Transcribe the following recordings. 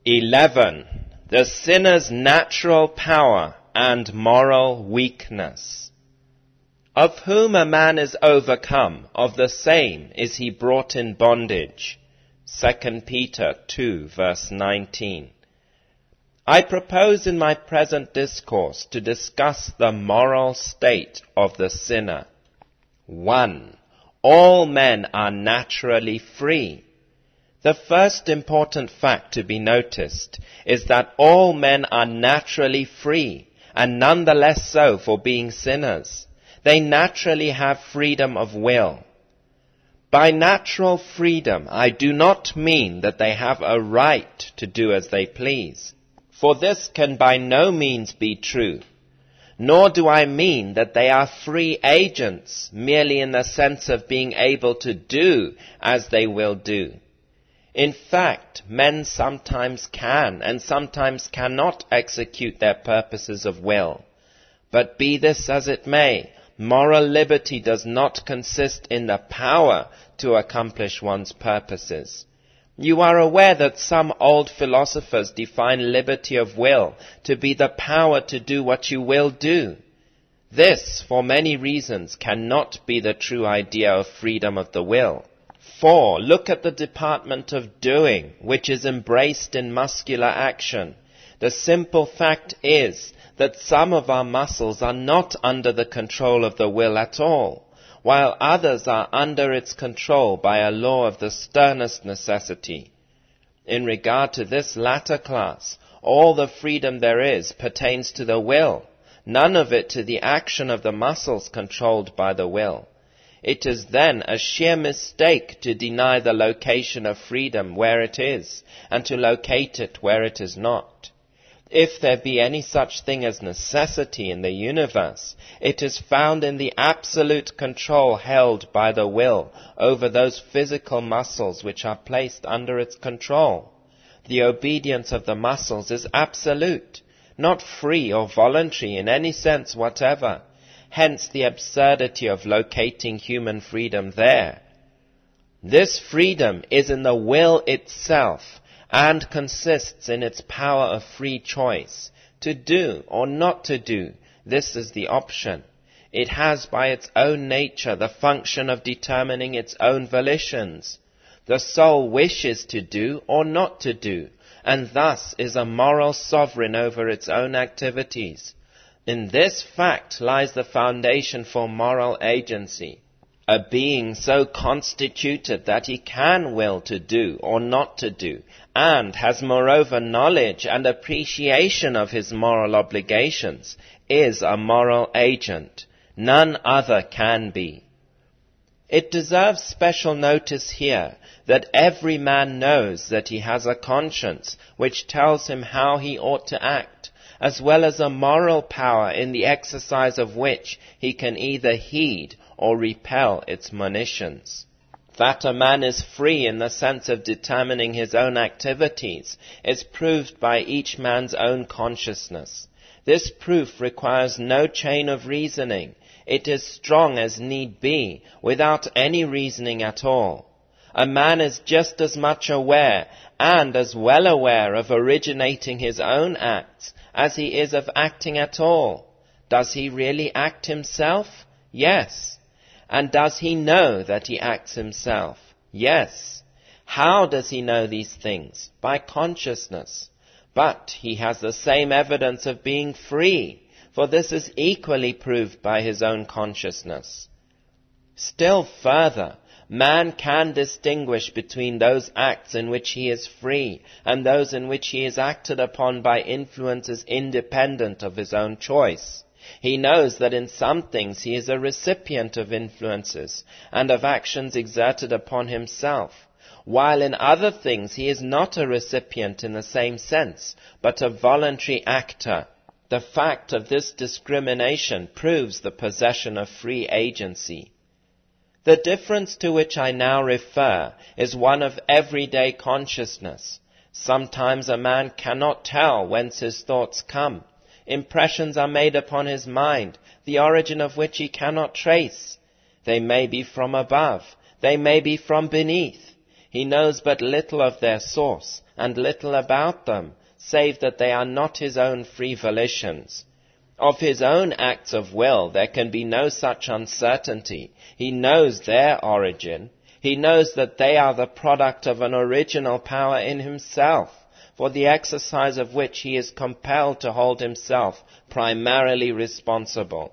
11. The sinner's natural power and moral weakness. Of whom a man is overcome, of the same is he brought in bondage. 2 Peter 2, verse 19. I propose in my present discourse to discuss the moral state of the sinner. 1. All men are naturally free. The first important fact to be noticed is that all men are naturally free, and none the less so for being sinners. They naturally have freedom of will. By natural freedom, I do not mean that they have a right to do as they please, for this can by no means be true. Nor do I mean that they are free agents, merely in the sense of being able to do as they will do. In fact, men sometimes can and sometimes cannot execute their purposes of will. But be this as it may, moral liberty does not consist in the power to accomplish one's purposes. You are aware that some old philosophers define liberty of will to be the power to do what you will do. This, for many reasons, cannot be the true idea of freedom of the will. For, look at the department of doing, which is embraced in muscular action. The simple fact is that some of our muscles are not under the control of the will at all, while others are under its control by a law of the sternest necessity. In regard to this latter class, all the freedom there is pertains to the will, none of it to the action of the muscles controlled by the will. It is then a sheer mistake to deny the location of freedom where it is, and to locate it where it is not. If there be any such thing as necessity in the universe, it is found in the absolute control held by the will over those physical muscles which are placed under its control. The obedience of the muscles is absolute, not free or voluntary in any sense whatever. Hence the absurdity of locating human freedom there. This freedom is in the will itself, and consists in its power of free choice. To do or not to do, this is the option. It has by its own nature the function of determining its own volitions. The soul wishes to do or not to do, and thus is a moral sovereign over its own activities. In this fact lies the foundation for moral agency. A being so constituted that he can will to do or not to do, and has moreover knowledge and appreciation of his moral obligations, is a moral agent. None other can be. It deserves special notice here that every man knows that he has a conscience which tells him how he ought to act, as well as a moral power in the exercise of which he can either heed or repel its monitions. That a man is free in the sense of determining his own activities is proved by each man's own consciousness. This proof requires no chain of reasoning. It is strong as need be, without any reasoning at all. A man is just as much aware, and as well aware of originating his own acts, as he is of acting at all. Does he really act himself? Yes. And does he know that he acts himself? Yes. How does he know these things? By consciousness. But he has the same evidence of being free, for this is equally proved by his own consciousness. Still further, man can distinguish between those acts in which he is free and those in which he is acted upon by influences independent of his own choice. He knows that in some things he is a recipient of influences and of actions exerted upon himself, while in other things he is not a recipient in the same sense, but a voluntary actor. The fact of this discrimination proves the possession of free agency. The difference to which I now refer is one of everyday consciousness. Sometimes a man cannot tell whence his thoughts come. Impressions are made upon his mind, the origin of which he cannot trace. They may be from above, they may be from beneath. He knows but little of their source, and little about them, save that they are not his own free volitions. Of his own acts of will there can be no such uncertainty. He knows their origin. He knows that they are the product of an original power in himself, for the exercise of which he is compelled to hold himself primarily responsible.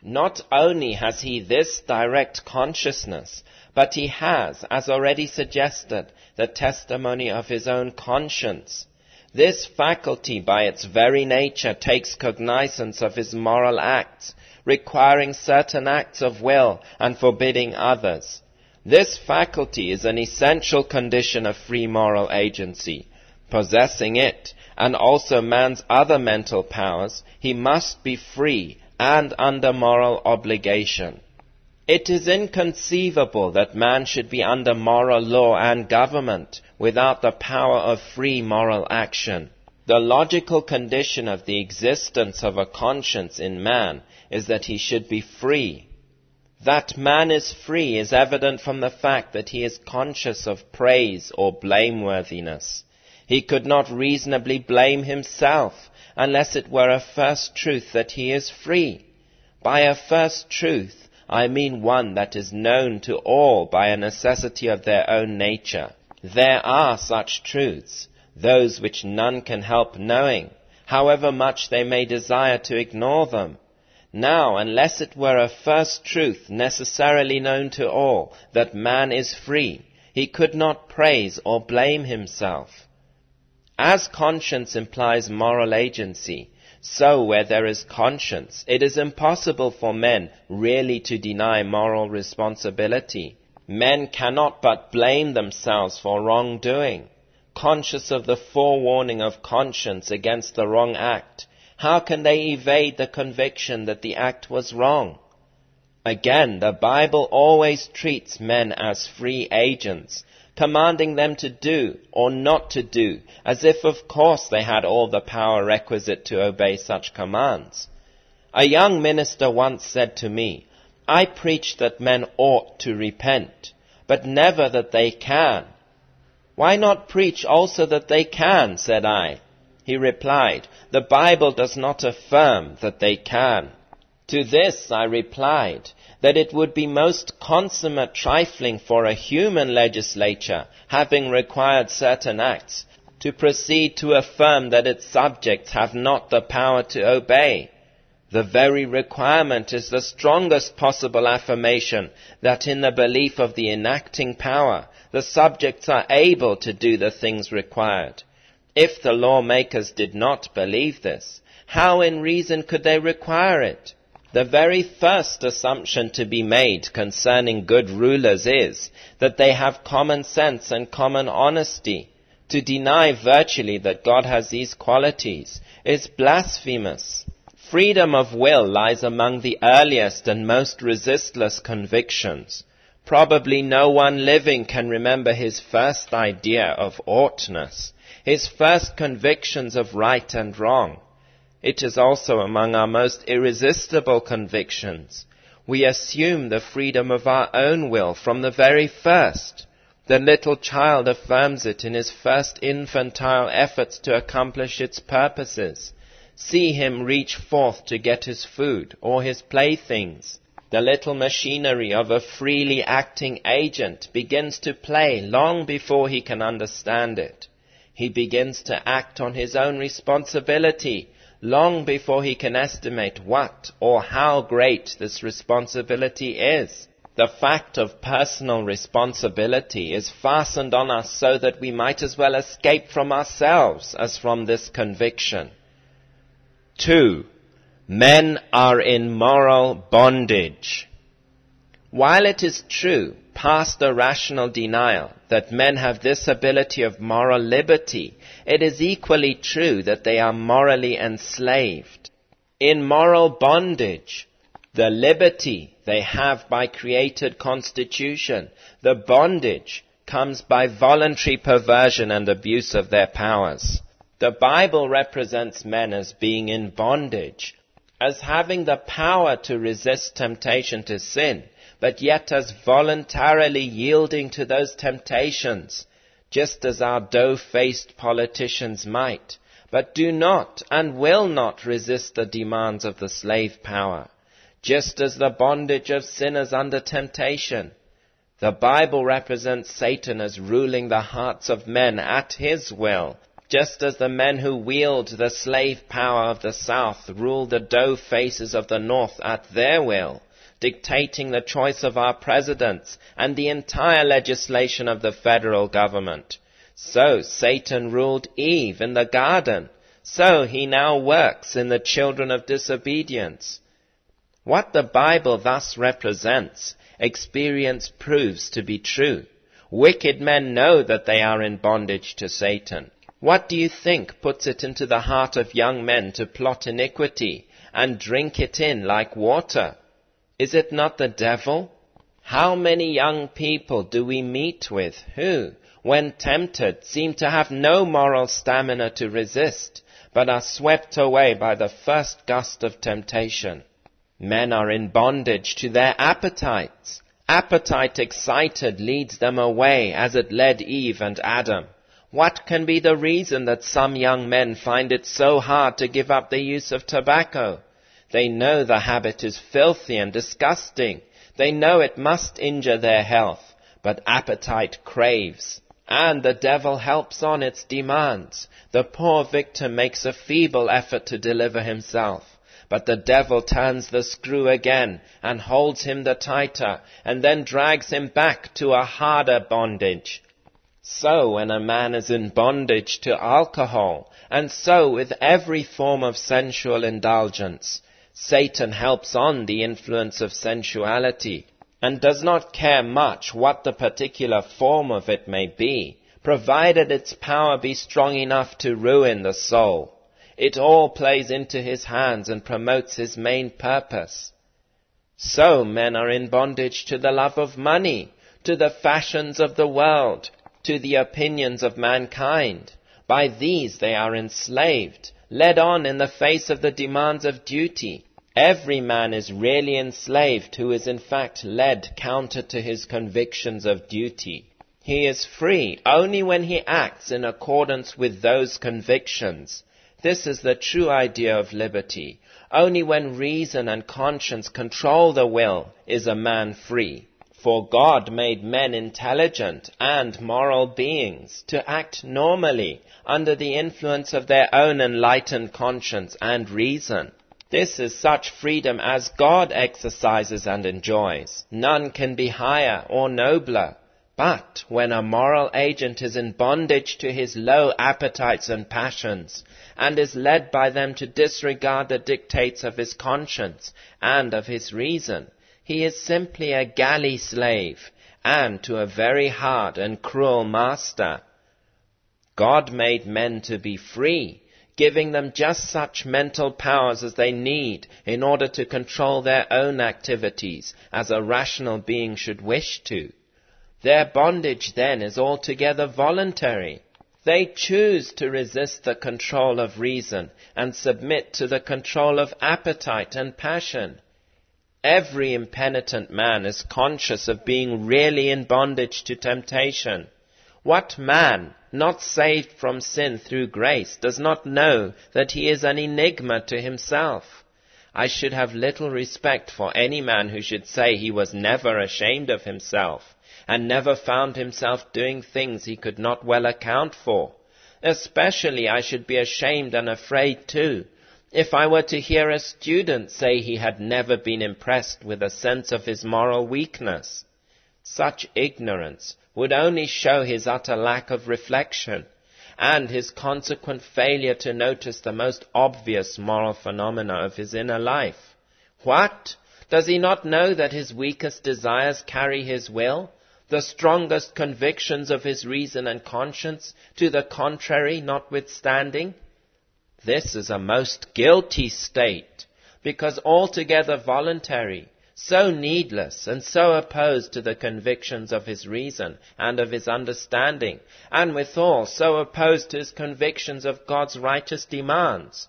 Not only has he this direct consciousness, but he has, as already suggested, the testimony of his own conscience. This faculty, by its very nature, takes cognizance of his moral acts, requiring certain acts of will and forbidding others. This faculty is an essential condition of free moral agency. Possessing it, and also man's other mental powers, he must be free and under moral obligation. It is inconceivable that man should be under moral law and government without the power of free moral action. The logical condition of the existence of a conscience in man is that he should be free. That man is free is evident from the fact that he is conscious of praise or blameworthiness. He could not reasonably blame himself unless it were a first truth that he is free. By a first truth, I mean one that is known to all by a necessity of their own nature. There are such truths, those which none can help knowing, however much they may desire to ignore them. Now, unless it were a first truth necessarily known to all, that man is free, he could not praise or blame himself. As conscience implies moral agency, so where there is conscience, it is impossible for men really to deny moral responsibility. Men cannot but blame themselves for wrongdoing. Conscious of the forewarning of conscience against the wrong act, how can they evade the conviction that the act was wrong? Again, the Bible always treats men as free agents, commanding them to do or not to do, as if of course they had all the power requisite to obey such commands. A young minister once said to me, "I preach that men ought to repent, but never that they can." "Why not preach also that they can?" said I. He replied, "The Bible does not affirm that they can." To this I replied that it would be most consummate trifling for a human legislature, having required certain acts, to proceed to affirm that its subjects have not the power to obey. The very requirement is the strongest possible affirmation that in the belief of the enacting power, the subjects are able to do the things required. If the lawmakers did not believe this, how in reason could they require it? The very first assumption to be made concerning good rulers is that they have common sense and common honesty. To deny virtually that God has these qualities is blasphemous. Freedom of will lies among the earliest and most resistless convictions. Probably no one living can remember his first idea of oughtness, his first convictions of right and wrong. It is also among our most irresistible convictions. We assume the freedom of our own will from the very first. The little child affirms it in his first infantile efforts to accomplish its purposes. See him reach forth to get his food or his playthings. The little machinery of a freely acting agent begins to play long before he can understand it. He begins to act on his own responsibility long before he can estimate what or how great this responsibility is. The fact of personal responsibility is fastened on us so that we might as well escape from ourselves as from this conviction. 2. Men are in moral bondage. While it is true, past a rational denial, that men have this ability of moral liberty, it is equally true that they are morally enslaved. In moral bondage, the liberty they have by created constitution, the bondage comes by voluntary perversion and abuse of their powers. The Bible represents men as being in bondage, as having the power to resist temptation to sin, but yet as voluntarily yielding to those temptations, just as our dough-faced politicians might, but do not and will not resist the demands of the slave power, just as the bondage of sinners under temptation. The Bible represents Satan as ruling the hearts of men at his will, just as the men who wield the slave power of the South rule the dough faces of the North at their will, dictating the choice of our presidents and the entire legislation of the federal government. So Satan ruled Eve in the garden. So he now works in the children of disobedience. What the Bible thus represents, experience proves to be true. Wicked men know that they are in bondage to Satan. What do you think puts it into the heart of young men to plot iniquity and drink it in like water? Is it not the devil? How many young people do we meet with who, when tempted, seem to have no moral stamina to resist, but are swept away by the first gust of temptation? Men are in bondage to their appetites. Appetite excited leads them away as it led Eve and Adam. What can be the reason that some young men find it so hard to give up the use of tobacco? They know the habit is filthy and disgusting. They know it must injure their health, but appetite craves, and the devil helps on its demands. The poor victim makes a feeble effort to deliver himself, but the devil turns the screw again and holds him the tighter, and then drags him back to a harder bondage. So when a man is in bondage to alcohol, and so with every form of sensual indulgence, Satan helps on the influence of sensuality, and does not care much what the particular form of it may be, provided its power be strong enough to ruin the soul. It all plays into his hands and promotes his main purpose. So men are in bondage to the love of money, to the fashions of the world, to the opinions of mankind. By these they are enslaved, led on in the face of the demands of duty. Every man is really enslaved who is in fact led counter to his convictions of duty. He is free only when he acts in accordance with those convictions. This is the true idea of liberty. Only when reason and conscience control the will is a man free. For God made men intelligent and moral beings to act normally under the influence of their own enlightened conscience and reason. This is such freedom as God exercises and enjoys. None can be higher or nobler. But when a moral agent is in bondage to his low appetites and passions, and is led by them to disregard the dictates of his conscience and of his reason, he is simply a galley slave, and to a very hard and cruel master. God made men to be free, giving them just such mental powers as they need in order to control their own activities as a rational being should wish to. Their bondage then is altogether voluntary. They choose to resist the control of reason and submit to the control of appetite and passion. Every impenitent man is conscious of being really in bondage to temptation. What man, not saved from sin through grace, does not know that he is an enigma to himself? I should have little respect for any man who should say he was never ashamed of himself, and never found himself doing things he could not well account for. Especially I should be ashamed and afraid too, if I were to hear a student say he had never been impressed with a sense of his moral weakness. Such ignorance would only show his utter lack of reflection, and his consequent failure to notice the most obvious moral phenomena of his inner life. What? Does he not know that his weakest desires carry his will, the strongest convictions of his reason and conscience to the contrary notwithstanding? This is a most guilty state, because altogether voluntary, so needless and so opposed to the convictions of his reason and of his understanding, and withal so opposed to his convictions of God's righteous demands.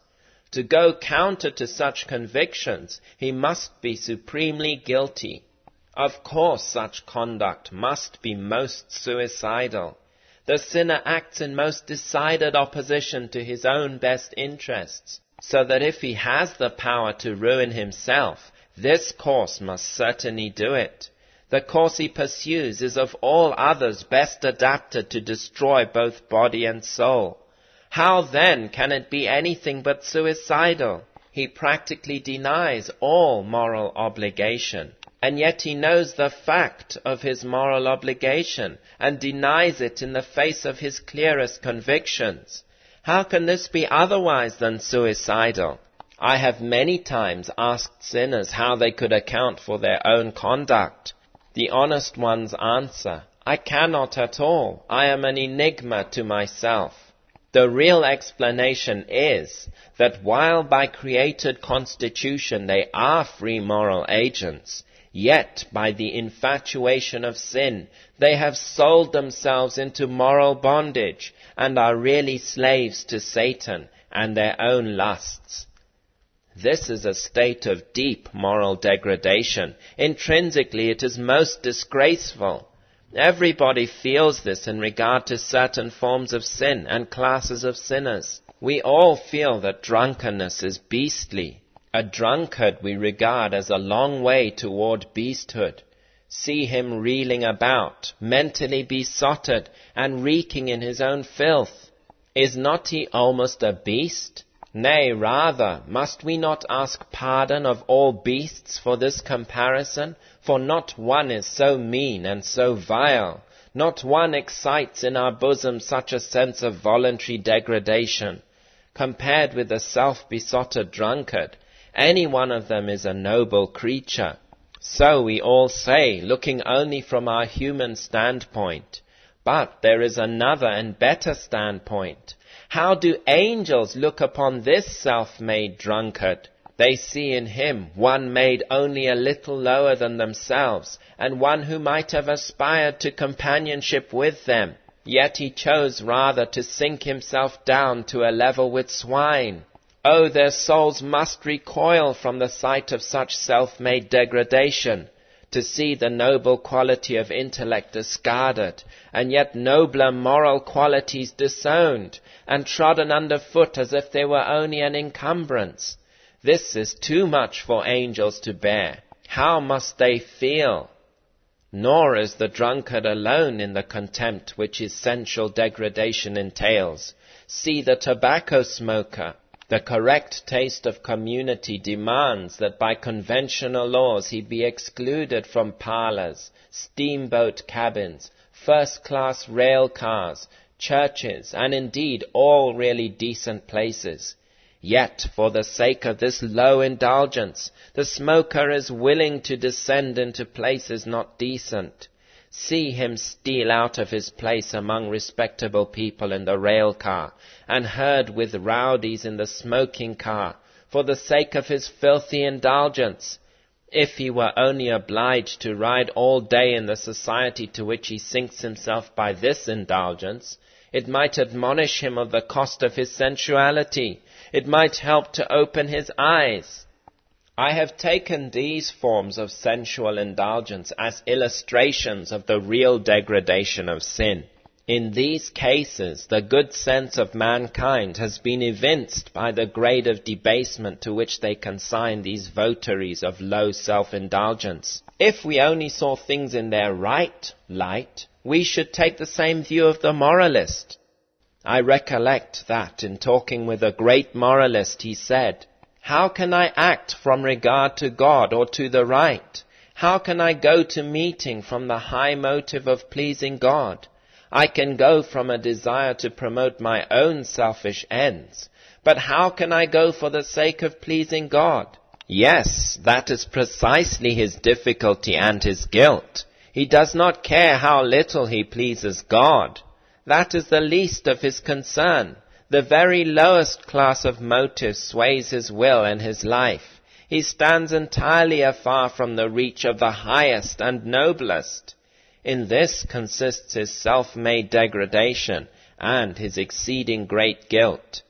To go counter to such convictions, he must be supremely guilty. Of course such conduct must be most suicidal. The sinner acts in most decided opposition to his own best interests, so that if he has the power to ruin himself, this course must certainly do it. The course he pursues is of all others best adapted to destroy both body and soul. How then can it be anything but suicidal? He practically denies all moral obligation, and yet he knows the fact of his moral obligation and denies it in the face of his clearest convictions. How can this be otherwise than suicidal? I have many times asked sinners how they could account for their own conduct. The honest ones answer, I cannot at all. I am an enigma to myself. The real explanation is that while by created constitution they are free moral agents, yet by the infatuation of sin they have sold themselves into moral bondage and are really slaves to Satan and their own lusts. This is a state of deep moral degradation. Intrinsically it is most disgraceful. Everybody feels this in regard to certain forms of sin and classes of sinners. We all feel that drunkenness is beastly. A drunkard we regard as a long way toward beasthood. See him reeling about, mentally besotted, and reeking in his own filth. Is not he almost a beast? Nay, rather, must we not ask pardon of all beasts for this comparison? For not one is so mean and so vile. Not one excites in our bosom such a sense of voluntary degradation. Compared with the self-besotted drunkard, any one of them is a noble creature. So we all say, looking only from our human standpoint. But there is another and better standpoint. How do angels look upon this self-made drunkard? They see in him one made only a little lower than themselves, and one who might have aspired to companionship with them. Yet he chose rather to sink himself down to a level with swine. Oh, their souls must recoil from the sight of such self-made degradation, to see the noble quality of intellect discarded, and yet nobler moral qualities disowned, and trodden underfoot as if they were only an encumbrance. This is too much for angels to bear. How must they feel? Nor is the drunkard alone in the contempt which his sensual degradation entails. See the tobacco smoker. The correct taste of community demands that by conventional laws he be excluded from parlors, steamboat cabins, first-class rail cars, churches, and indeed all really decent places. Yet, for the sake of this low indulgence, the smoker is willing to descend into places not decent. See him steal out of his place among respectable people in the rail car, and herd with rowdies in the smoking car, for the sake of his filthy indulgence. If he were only obliged to ride all day in the society to which he sinks himself by this indulgence, it might admonish him of the cost of his sensuality. It might help to open his eyes. I have taken these forms of sensual indulgence as illustrations of the real degradation of sin. In these cases, the good sense of mankind has been evinced by the grade of debasement to which they consign these votaries of low self-indulgence. If we only saw things in their right light, we should take the same view of the moralist. I recollect that in talking with a great moralist he said, "How can I act from regard to God or to the right? How can I go to meeting from the high motive of pleasing God? I can go from a desire to promote my own selfish ends, but how can I go for the sake of pleasing God?" Yes, that is precisely his difficulty and his guilt. He does not care how little he pleases God. That is the least of his concern. The very lowest class of motive sways his will and his life. He stands entirely afar from the reach of the highest and noblest. In this consists his self-made degradation and his exceeding great guilt.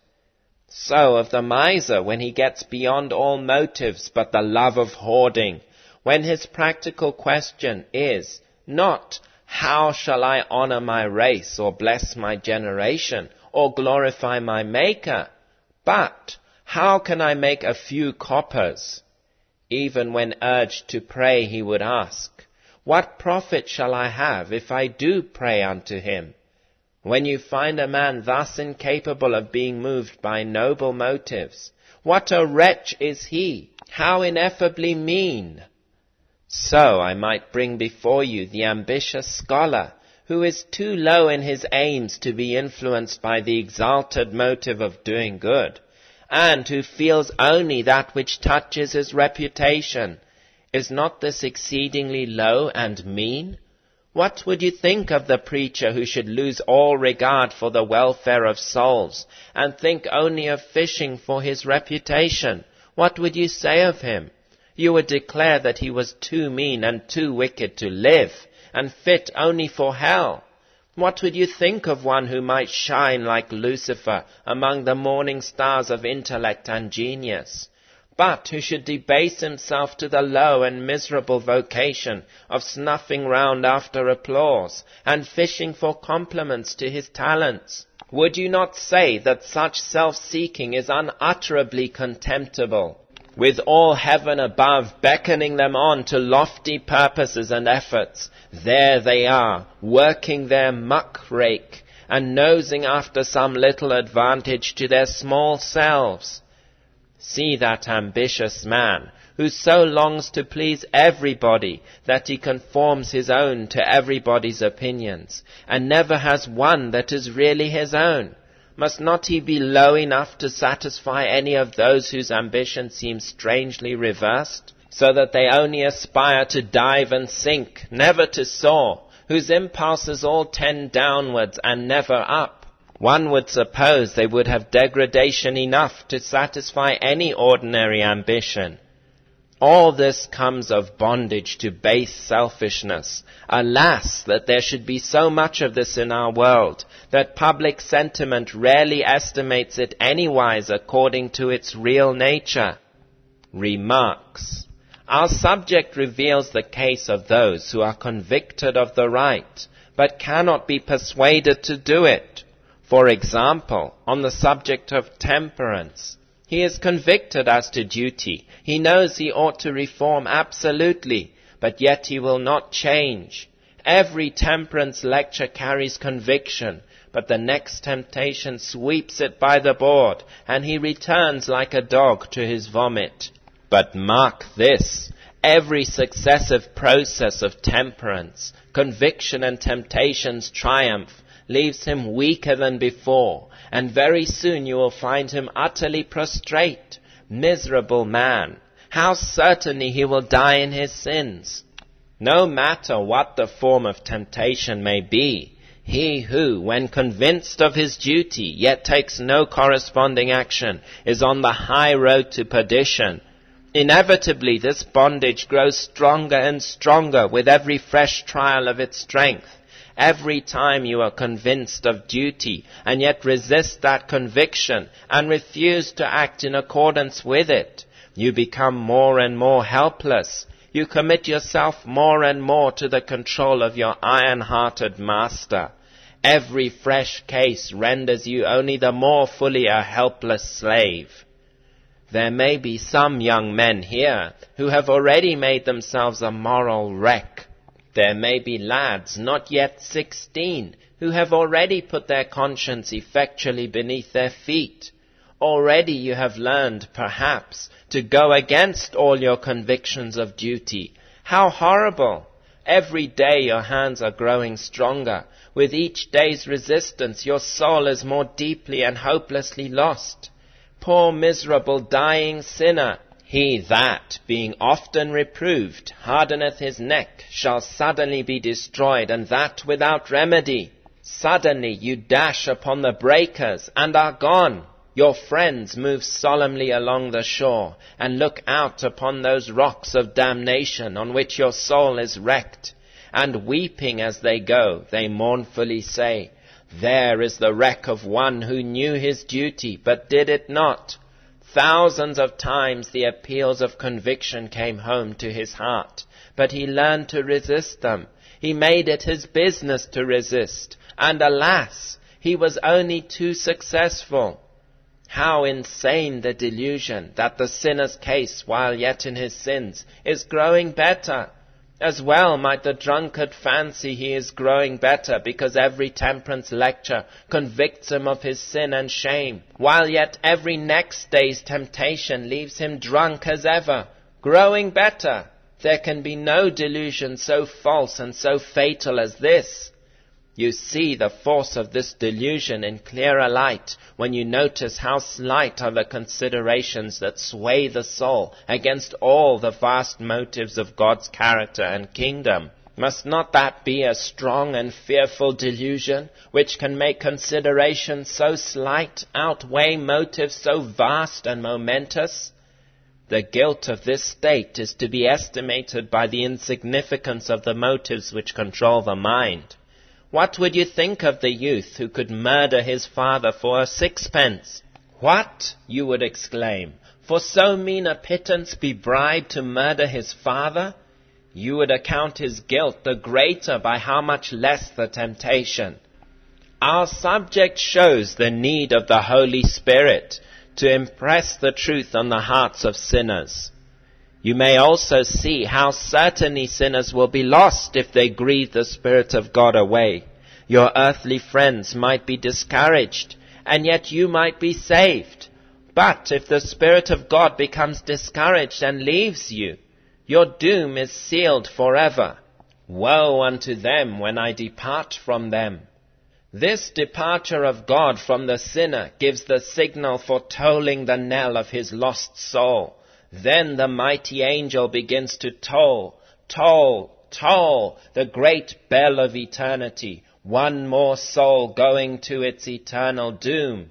So of the miser when he gets beyond all motives but the love of hoarding, when his practical question is not, how shall I honor my race, or bless my generation, or glorify my Maker, but how can I make a few coppers? Even when urged to pray, he would ask, what profit shall I have if I do pray unto him? When you find a man thus incapable of being moved by noble motives, what a wretch is he! How ineffably mean! So I might bring before you the ambitious scholar, who is too low in his aims to be influenced by the exalted motive of doing good, and who feels only that which touches his reputation. Is not this exceedingly low and mean? What would you think of the preacher who should lose all regard for the welfare of souls, and think only of fishing for his reputation? What would you say of him? You would declare that he was too mean and too wicked to live, and fit only for hell. What would you think of one who might shine like Lucifer among the morning stars of intellect and genius, but who should debase himself to the low and miserable vocation of snuffing round after applause, and fishing for compliments to his talents? Would you not say that such self-seeking is unutterably contemptible, with all heaven above beckoning them on to lofty purposes and efforts? There they are, working their muck-rake, and nosing after some little advantage to their small selves. See that ambitious man, who so longs to please everybody that he conforms his own to everybody's opinions, and never has one that is really his own. Must not he be low enough to satisfy any of those whose ambition seems strangely reversed, so that they only aspire to dive and sink, never to soar, whose impulses all tend downwards and never up? One would suppose they would have degradation enough to satisfy any ordinary ambition. All this comes of bondage to base selfishness. Alas, that there should be so much of this in our world, that public sentiment rarely estimates it anywise according to its real nature. Remarks. Our subject reveals the case of those who are convicted of the right, but cannot be persuaded to do it. For example, on the subject of temperance, he is convicted as to duty. He knows he ought to reform absolutely, but yet he will not change. Every temperance lecture carries conviction, but the next temptation sweeps it by the board, and he returns like a dog to his vomit. But mark this, every successive process of temperance, conviction and temptation's triumph, leaves him weaker than before, and very soon you will find him utterly prostrate. Miserable man! How certainly he will die in his sins! No matter what the form of temptation may be, he who, when convinced of his duty, yet takes no corresponding action, is on the high road to perdition. Inevitably this bondage grows stronger and stronger with every fresh trial of its strength. Every time you are convinced of duty, and yet resist that conviction, and refuse to act in accordance with it, you become more and more helpless. You commit yourself more and more to the control of your iron-hearted master. Every fresh case renders you only the more fully a helpless slave. There may be some young men here who have already made themselves a moral wreck. There may be lads not yet 16 who have already put their conscience effectually beneath their feet. Already you have learned, perhaps, to go against all your convictions of duty. How horrible! Every day your hands are growing stronger. With each day's resistance your soul is more deeply and hopelessly lost. Poor miserable dying sinner! He that, being often reproved, hardeneth his neck, shall suddenly be destroyed, and that without remedy. Suddenly you dash upon the breakers, and are gone. Your friends move solemnly along the shore, and look out upon those rocks of damnation on which your soul is wrecked. And weeping as they go, they mournfully say, There is the wreck of one who knew his duty, but did it not. Thousands of times the appeals of conviction came home to his heart, but he learned to resist them. He made it his business to resist, and alas, he was only too successful. How insane the delusion that the sinner's case, while yet in his sins, is growing better. As well might the drunkard fancy he is growing better because every temperance lecture convicts him of his sin and shame, while yet every next day's temptation leaves him drunk as ever, growing better. There can be no delusion so false and so fatal as this. You see the force of this delusion in clearer light when you notice how slight are the considerations that sway the soul against all the vast motives of God's character and kingdom. Must not that be a strong and fearful delusion, which can make considerations so slight outweigh motives so vast and momentous? The guilt of this state is to be estimated by the insignificance of the motives which control the mind. What would you think of the youth who could murder his father for a sixpence? What, you would exclaim, for so mean a pittance be bribed to murder his father? You would account his guilt the greater by how much less the temptation. Our subject shows the need of the Holy Spirit to impress the truth on the hearts of sinners. You may also see how certainly sinners will be lost if they grieve the Spirit of God away. Your earthly friends might be discouraged, and yet you might be saved. But if the Spirit of God becomes discouraged and leaves you, your doom is sealed forever. Woe unto them when I depart from them. This departure of God from the sinner gives the signal for tolling the knell of his lost soul. Then the mighty angel begins to toll, toll, toll, the great bell of eternity, one more soul going to its eternal doom.